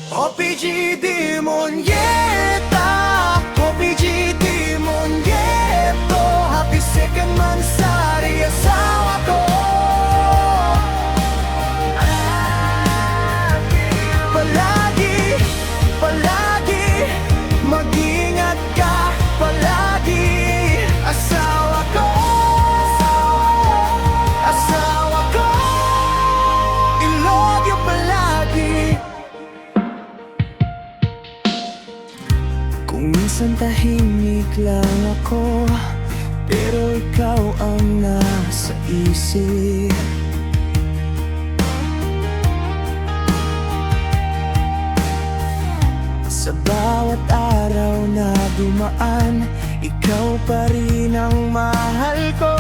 OPG Demonyeta, OPG Demonyeto, happy second mansari asawa ko. Palagi, palagi, mag-ingat ka palagi, asawa ko. Asawa ko, I love you palagi. Kung minsan tahimik lang ako, pero ikaw ang nasa isip. Sa bawat araw na dumaan, ikaw pa rin ang mahal ko.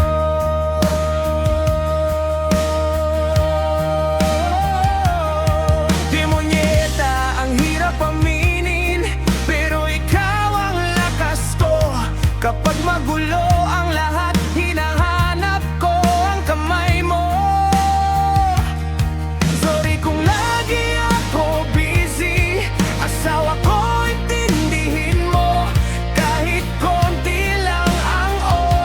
Demonyeta, ang hirap aminin, pero ikaw ang lakas ko. Kapag magulo ang lahat, hinahanap ko ang kamay mo. Sorry kung lagi ako busy, asawa ko, intindihin mo. Kahit konti lang ang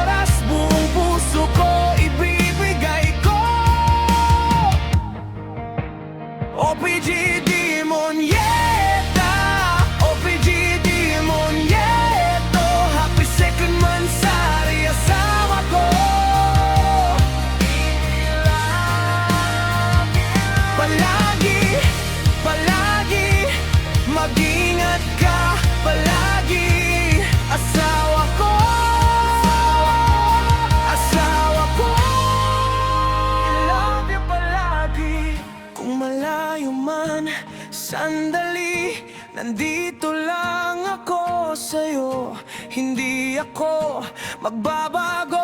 oras, buong puso ko ibibigay ko. OPG Demonyeta, OPG Demonyeto, happy second mansari asawa ko. Palagi, palagi, mag-ingat ka palagi, asawa ko. Asawa ko, I love you palagi. Kung malayo man, sandali, nandito lang ako sa'yo. Hindi ako magbabago.